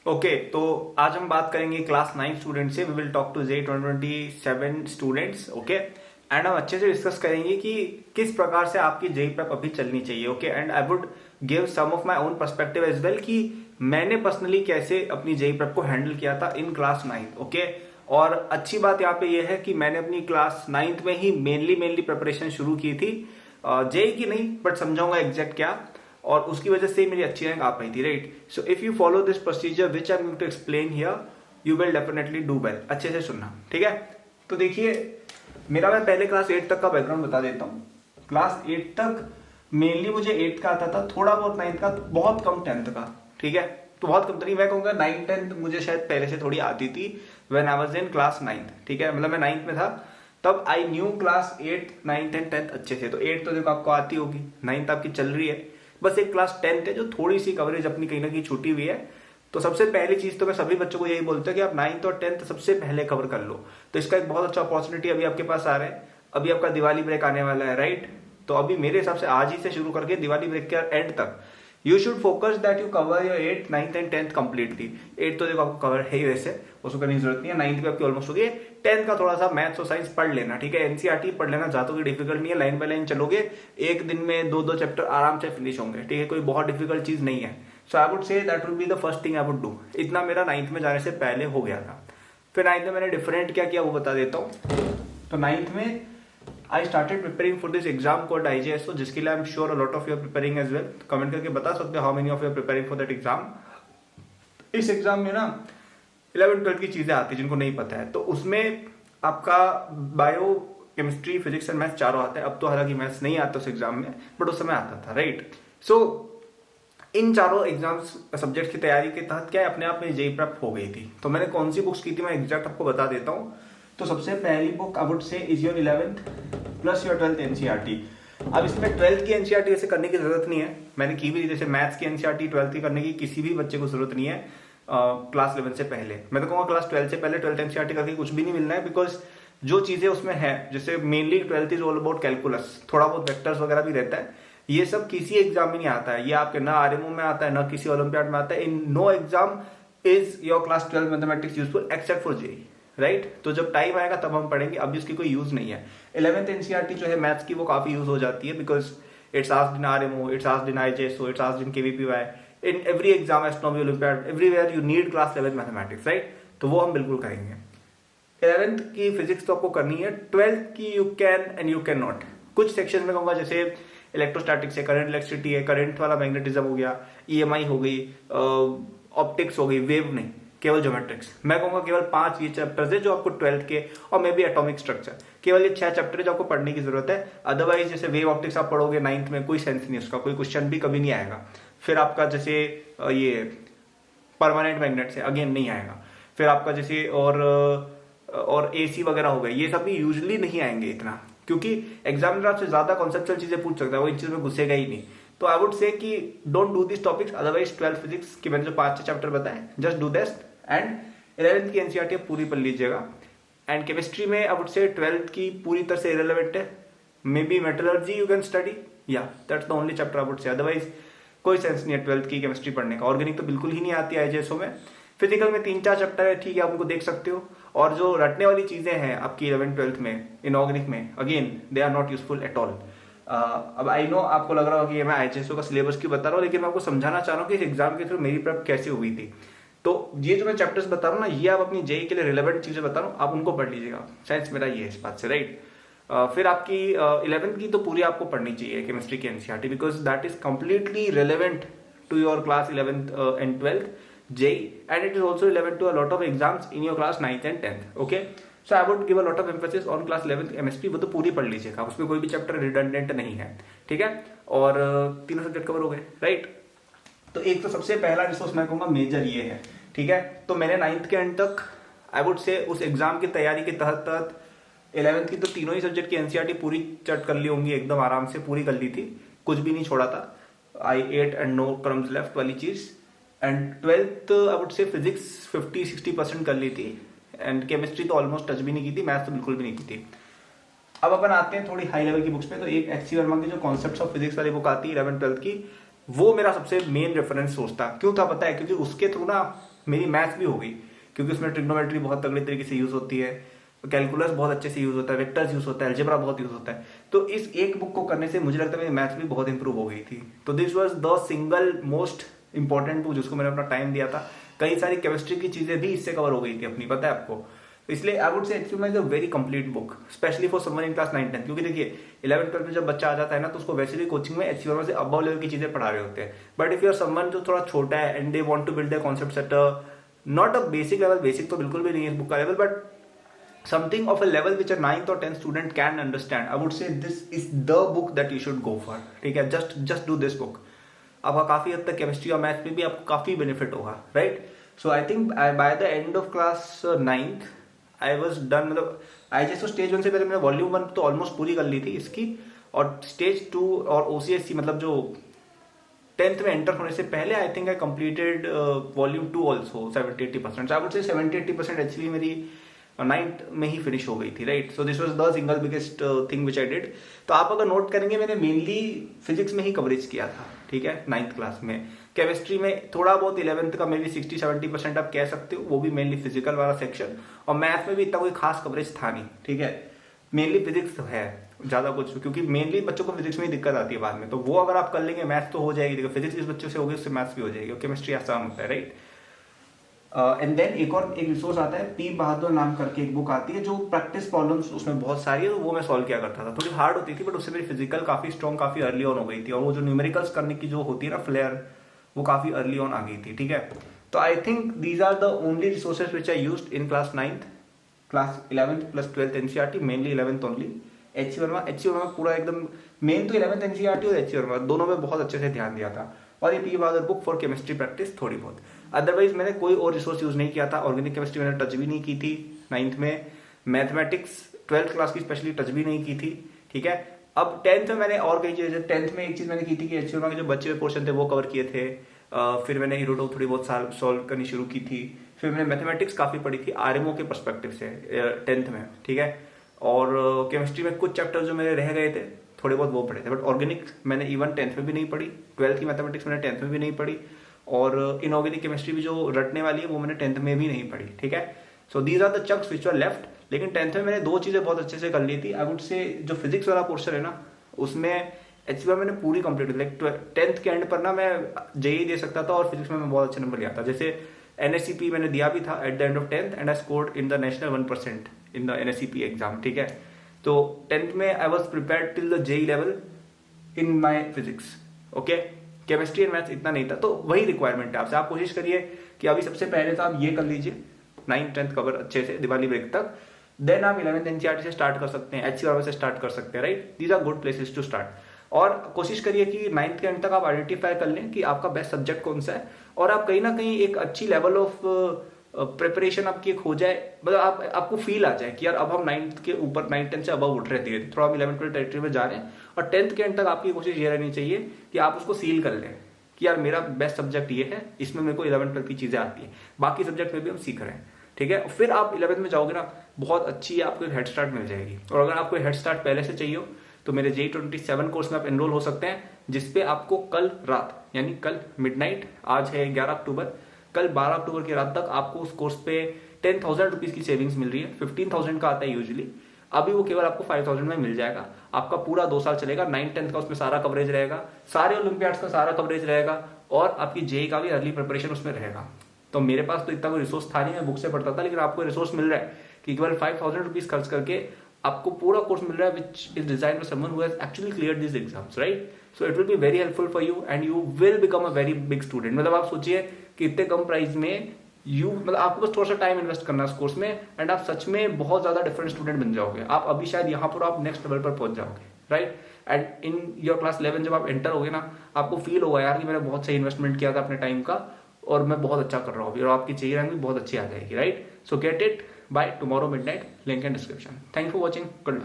Okay तो आज हम बात करेंगे क्लास 9 स्टूडेंट से। We will talk to JEE 2027 students. Okay and हम अच्छे से डिस्कस करेंगे कि किस प्रकार से आपकी जेई प्रेप अभी चलनी चाहिए। Okay and I would give some of my own perspective as well कि मैंने पर्सनली कैसे अपनी जेई प्रेप को हैंडल किया था इन क्लास 9। ओके और अच्छी बात यहाँ पे ये है कि मैंने अपनी क्लास 9th में ही मेनली प्रिपरेशन शुरू की थी। जेई की नहीं बट समझाऊंगा एग्जैक्ट क्या, और उसकी वजह से मेरी अच्छी रैंक आ पाई थी। Right, so if you follow this procedure which I am going to explain here you will definitely do well. अच्छे से सुनना, ठीक है। तो देखिए मेरा मैं पहले क्लास 8 तक का बैकग्राउंड बता देता हूँ। क्लास 8 तक मेनली मुझे 8 का आता था, थोड़ा बहुत 9th का, बहुत कम 10th का। ठीक है, तो बहुत कम तो नहीं, मैं कहूंगा 9 10th मुझे शायद पहले से थोड़ी आती थी when I was in class 9th। ठीक है, मतलब मैं 9th में था तब आई न्यू क्लास 8 9 10 10th अच्छे से। तो 8 तो देखो आपको आती होगी, 9th आपकी चल रही है, बस एक क्लास 10th है जो थोड़ी सी कवरेज अपनी कहीं ना कहीं छूटी हुई है। तो सबसे पहली चीज तो मैं सभी बच्चों को यही बोलता हूँ कि आप 9th और 10th सबसे पहले कवर कर लो। तो इसका एक बहुत अच्छा अपॉर्चुनिटी अभी आपके पास आ रहा है। अभी आपका दिवाली ब्रेक आने वाला है, राइट। तो अभी मेरे हिसाब से आज ही से शुरू करके दिवाली ब्रेक के एंड तक you should focus that you cover your 8 9th and 10th completely. 8 तो देखो आपको कवर है ही, वैसे उसको करने की जरूरत नहीं है। 9th भी आपकी ऑलमोस्ट हो गई। 10th का थोड़ा सा मैथ्स और साइंस पढ़ लेना, ठीक है। एनसीईआरटी पढ़ लेना, ज्यादा कोई डिफिकल्ट नहीं है। लाइन बाय लाइन चलोगे, एक दिन में 2-2 चैप्टर आराम से फिनिश होंगे, ठीक है। कोई बहुत डिफिकल्ट चीज नहीं है। So I would say that would be the first thing I would do. इतना मेरा 9th में जाने से पहले हो गया था। फिर 9th में मैंने डिफरेंट क्या किया वो बता देता हूँ। तो 9th में I started preparing for this exam called IJSO, जिसके लिए I'm sure a lot of you are preparing as well. Comment करके बता सकते हो how many of you are preparing for that exam. इस एग्जाम में ना 11th 12th की चीजें आती है जिनको नहीं पता है। तो उसमें आपका bio, chemistry, physics and maths चारों आते हैं। अब तो हालांकि मैथ्स नहीं आता उस एग्जाम में, बट उस समय आता था, राइट। सो इन चारों एग्जाम्स सब्जेक्ट की तैयारी के तहत क्या है, अपने आप में जेई प्रेप हो गई थी। तो मैंने कौन सी बुक्स की थी मैं एग्जैक्ट आपको बता देता हूँ। तो सबसे पहली बुक आई वुड से is your 11th plus your 12th NCERT. अब इसमें 12th की एनसीईआरटी वैसे करने की जरूरत नहीं है, मैंने की भी, जैसे मैथ्स की एनसीईआरटी 12th की करने की किसी भी बच्चे को जरूरत नहीं है क्लास 11 से पहले। मैं तो कहूँगा क्लास 12 से पहले 12th एनसीईआरटी करके कुछ भी नहीं मिलना है, बिकॉज जो चीजें उसमें है, जैसे mainly 12th is all about calculus, थोड़ा बहुत वेक्टर्स वगैरह भी रहता है। ये सब किसी एग्जाम में नहीं आता है, ये आपके ना आरएमओ में आता है ना किसी ओलंपियाड में आता है। In no exam is your class 12 mathematics useful except for JEE, right. तो जब टाइम आएगा तब हम पढ़ेंगे, अभी उसकी कोई यूज नहीं है। 11th एनसीईआरटी जो है मैथ्स की वो काफी यूज हो जाती है, because it's asked in RMO, it's asked in IJSO, it's asked in KVPY, in every exam, astronomy, olympiad, everywhere you need class 11 mathematics, right. तो वो हम बिल्कुल करेंगे। 11th की फिजिक्स तो आपको करनी है। 12th की you can and you can not. कुछ सेक्शन में कहूंगा, जैसे इलेक्ट्रोस्टैटिक्स है, करंट इलेक्ट्रिसिटी है, करंट वाला मैग्नेटिज्म हो गया, ईएमआई हो गई, ऑप्टिक्स हो गई, वेव नहीं, केवल ज्योमेट्रिक्स। मैं कहूंगा केवल 5 ये चैप्टर्स है जो आपको 12th के, और मे बी एटॉमिक स्ट्रक्चर, केवल ये 6 चैप्टर है जो आपको पढ़ने की जरूरत है। अदरवाइज जैसे वेव ऑप्टिक्स आप पढ़ोगे 9th में, कोई सेंस नहीं उसका, कोई क्वेश्चन भी कभी नहीं आएगा। फिर आपका जैसे ये परमानेंट मैग्नेट्स है, अगेन नहीं आएगा। फिर आपका जैसे और एसी वगैरह हो गए, ये सब भी यूजुअली नहीं आएंगे इतना, क्योंकि एग्जामिनर आपसे ज्यादा कॉन्सेप्चुअल चीजें पूछ सकता है, वो इन चीजों में घुसेगा ही नहीं। तो आई वुड से कि don't do this topics. Otherwise 12th physics की मैंने जो 5 चैप्टर बताए, just do this. And 11th की एनसीईआरटी पूरी पढ़ लीजिएगा। एंड केमिस्ट्री में आई वुड से 12th की पूरी तरह से इरेलेवेंट है। Maybe metallurgy you can study, या that's the only chapter I would say. Otherwise कोई सेंस नहीं है 12th की केमिस्ट्री पढ़ने का। ऑर्गेनिक तो बिल्कुल ही नहीं आती आईजेएसओ में। फिजिकल में 3-4 चैप्टर है, ठीक है, आप उनको देख सकते हो। और जो रटने वाली चीजें हैं आपकी 11th 12th में इनऑर्गेनिक में, again they are not useful at all. अब आई नो आपको लग रहा होगा कि मैं आईजेएसओ का सिलेबस क्यों बता रहा हूँ, लेकिन मैं आपको समझाना चाह रहा हूँ कि इस एग्जाम के थ्रू मेरी प्रेप कैसे हुई थी। तो ये जो मैं चैप्टर्स बता रहा हूँ ना, ये आप अपनी जेई के लिए रिलेवेंट चीजें बता रहा हूँ, आप उनको पढ़ लीजिएगा। साइंस मेरा ये है इस बात से, राइट। फिर आपकी 11th की तो पूरी आपको पढ़नी चाहिए केमिस्ट्री की NCERT, because that is completely relevant to your class 11th and 12th JEE, and it is also relevant to a lot of exams in your class 9th and 10th. Okay, so I would give a lot of emphasis on class 11th chemistry. वो तो पूरी पढ़ लीजिएगा, उसमें कोई भी chapter redundant नहीं है, ठीक है। और तीनों सब्जेक्ट कवर हो गए, राइट। तो एक तो सबसे पहला रिसोर्स मैं कहूँगा मेजर ये है, ठीक है। तो मैंने 9th के एंड तक आई वुड से उस एग्जाम की तैयारी के तहत 11th की तो तीनों ही सब्जेक्ट की एनसीईआरटी पूरी चट कर ली होंगी, एकदम आराम से पूरी कर ली थी, कुछ भी नहीं छोड़ा था। I ate and no crumbs left वाली चीज। And 12th I would say physics 50-60% कर ली थी, एंड केमिस्ट्री तो ऑलमोस्ट टच भी नहीं की थी, मैथ्स तो बिल्कुल भी नहीं की थी। अब अपन आते हैं थोड़ी हाई लेवल की बुक्स पे। तो एक एच सी वर्मा की जो कॉन्सेप्ट्स ऑफ फिजिक्स वाली बुक आती है 11th 12th की, वो मेरा सबसे मेन रेफरेंस सोर्स था। क्यों था पता है? क्योंकि उसके थ्रू ना मेरी मैथ्स भी हो गई, क्योंकि उसमें ट्रिग्नोमेट्री बहुत तगड़ी तरीके से यूज होती है, कैलकुलस बहुत अच्छे से यूज होता है, वेक्टर्स यूज होता है, अलजेब्रा बहुत यूज होता है। तो इस एक बुक को करने से मुझे लगता है मेरी मैथ्स भी बहुत इंप्रूव हो गई थी। तो this was the single most important book जिसको मैंने अपना टाइम दिया था। कई सारी केमिस्ट्री की चीजें भी इससे कवर हो गई थी अपनी, पता है आपको। इसलिए आई वुड से HCMA is a very complete book, specially for someone in class 9-10, क्योंकि देखिए 11-12 में जब बच्चा आ जाता है ना, तो उसको वैसे भी कोचिंग में HCMA से अबव लेवल की चीजें पढ़ा रहे होते हैं। But if you are someone जो थोड़ा छोटा है and they want to build their concepts at not a basic level, basic तो बिल्कुल भी नहीं है इस बुक का level, but something of a level which a 9th or 10th student can understand, I would say this is the book that you should go for। ठीक है, just do this book। आपका काफी हद तक chemistry और maths में भी आपको काफी बेनिफिट होगा, right. So I think by the end of class 9th I was done. मतलब IGSO स्टेज 1 से पहले मैंने वॉल्यूम 1 तो ऑलमोस्ट पूरी कर ली थी इसकी, और स्टेज 2 और OCSC मतलब जो 10th में एंटर होने से पहले I think I completed volume 2 also 70-80%। I would से 70-80% एक्चुअली मेरी 9th में ही फिनिश हो गई थी, right. So this was the single biggest thing which I did. तो आप अगर नोट करेंगे मैंने मेनली फिजिक्स में ही कवरेज किया था, ठीक है, 9th क्लास में। केमिस्ट्री में थोड़ा बहुत 11th का मे बी 60-70% आप कह सकते हो, वो भी मेनली फिजिकल वाला सेक्शन। और मैथ में भी इतना कोई खास कवरेज था नहीं, ठीक है। मेनली फिजिक्स है ज्यादा कुछ, क्योंकि मेनली बच्चों को फिजिक्स में ही दिक्कत आती है बाद में। तो वो अगर आप कर लेंगे मैथ्स तो हो जाएगी, देखो फिजिक्स इस बच्चों से होगी उससे मैथ्स भी हो जाएगी, और केमिस्ट्री आसान होता है, राइट। एंड देन एक रिसोर्स आता है, P बहादुर नाम करके एक बुक आती है, जो प्रैक्टिस प्रॉब्लम्स उसमें बहुत सारी है, तो वो मैं सॉल्व किया करता था। थोड़ी हार्ड होती थी, बट उससे मेरी फिजिकल काफी स्ट्रॉन्ग काफी अर्ली ऑन हो गई थी, और वो जो न्यूमेरिकल्स करने की जो होती है ना फ्लेयर, वो काफी अर्ली ऑन आ गई थी, ठीक है। तो I think these are the only resources which I used in class 9th, class 11th plus 12th NCERT, mainly 11th only. HC Verma पूरा एकदम मेन तो 11th NCERT और HC वर्मा दोनों में बहुत अच्छे से ध्यान दिया था, और ये P Bahadur book for chemistry practice थोड़ी बहुत। अदरवाइज मैंने कोई और रिसोर्स यूज नहीं किया था। ऑर्गेनिक केमिस्ट्री मैंने टच भी नहीं की थी 9th में। मैथमेटिक्स 12th क्लास की स्पेशली टच भी नहीं की थी, ठीक है। अब 10th में मैंने और कई चीजें, 10th में एक चीज मैंने की थी कि HC वर्मा के जो बचे हुए पोर्शन थे वो कवर किए थे। फिर मैंने हीरोडो थोड़ी बहुत सॉल्व करनी शुरू की थी। फिर मैंने मैथमेटिक्स काफी पढ़ी थी RMO के पर्सपेक्टिव से 10th में, ठीक है। और केमिस्ट्री में कुछ चैप्टर जो मेरे रह गए थे थोड़े बहुत वो पढ़े थे, बट ऑर्गेनिक मैंने इवन 10th में भी नहीं पढ़ी। 12th की मैथमेटिक्स मैंने 10th में भी नहीं पढ़ी, और इनऑर्गेनिक केमिस्ट्री भी जो रटने वाली है वो मैंने 10th में भी नहीं पढ़ी, ठीक है। So these are the chunks which are left. लेकिन 10th में मैंने दो चीजें बहुत अच्छे से कर ली थी। आई वुड से जो फिजिक्स वाला पोर्शन है ना, उसमें HCMA मैंने पूरी कंप्लीट, लाइक 10th के एंड पर ना मैं JEE दे सकता था, और फिजिक्स में मैं बहुत अच्छे नंबर लिया था। जैसे NSCP मैंने दिया भी था at the end of 10th, and I scored in the national 1% in the NSCP exam, ठीक है। तो 10th में I was prepared till the JEE level in my physics, okay. Chemistry and maths इतना नहीं था, तो वही रिक्वायरमेंट है आपसे। आप कोशिश करिए कि अभी सबसे पहले तो आप ये कर लीजिए 9th-10th कवर अच्छे से दिवाली ब्रेक तक, देन आप 11th NCERT से स्टार्ट कर सकते हैं, HC से स्टार्ट कर सकते हैं, right. These are good places to start. और कोशिश करिए कि 9th के एंड तक आप आइडेंटिफाई कर लें कि आपका बेस्ट सब्जेक्ट कौन सा है, और आप कहीं ना कहीं एक अच्छी लेवल ऑफ प्रिपरेशन आपकी एक हो जाए, मतलब आपको फील आ जाए कि यार अब हम 9th के ऊपर 9th-10th से अबव उठ रहे थे, थोड़ा हम 11th-12th टेरिटरी में जा रहे हैं। और 10th के एंड तक आपकी कोशिश ये रहनी चाहिए कि आप उसको सील कर लें कि यार मेरा बेस्ट सब्जेक्ट ये है, इसमें मेरे को 11th-12th की चीजें आती है, बाकी सब्जेक्ट में भी हम सीख रहे हैं, ठीक है। फिर आप 11th में जाओगे ना, बहुत अच्छी आपको एक हेड स्टार्ट मिल जाएगी। और अगर आपको हेड स्टार्ट पहले से चाहिए हो तो मेरे JEE 27 कोर्स में आप एनरोल हो सकते हैं, जिसपे आपको कल रात, यानी कल मिडनाइट, आज है 11 अक्टूबर, कल 12 अक्टूबर की रात तक आपको उस कोर्स पे 10,000 रुपीज की सेविंग्स मिल रही है। 15,000 का आता है यूजुअली, अभी वो केवल आपको 5,000 में मिल जाएगा। आपका पूरा 2 साल चलेगा। 9th-10th का उसमें सारा कवरेज रहेगा, सारे ओलंपियाड्स का सारा कवरेज रहेगा, और आपकी JEE का भी अर्ली प्रिपरेशन उसमें रहेगा। तो मेरे पास तो इतना कोई रिसोर्स था नहीं, मैं बुक से पढ़ता था, लेकिन आपको रिसोर्स मिल रहा है कि केवल 5,000 रुपीज खर्च करके आपको पूरा कोर्स मिल रहा है, which is designed for someone who has actually cleared this exams, right. So it will be very helpful for you, and you will become a very big student. मतलब आप सोचिए कि इतने कम प्राइस में मतलब आपको बस थोड़ा सा टाइम इन्वेस्ट करना है इस कोर्स में, एंड आप सच में बहुत ज्यादा डिफरेंट स्टूडेंट बन जाओगे। आप अभी शायद यहाँ पर आप नेक्स्ट लेवल पर पहुंच जाओगे, right. And in your class 11 जब आप एंटर होगे ना, आपको फील होगा यार कि मैंने बहुत सही इन्वेस्टमेंट किया था अपने टाइम का, और मैं बहुत अच्छा कर रहा हूँ, और आपकी JEE रैंक भी बहुत अच्छी आ जाएगी, right. So get it by tomorrow midnight, link in description. Thank you for watching, good luck.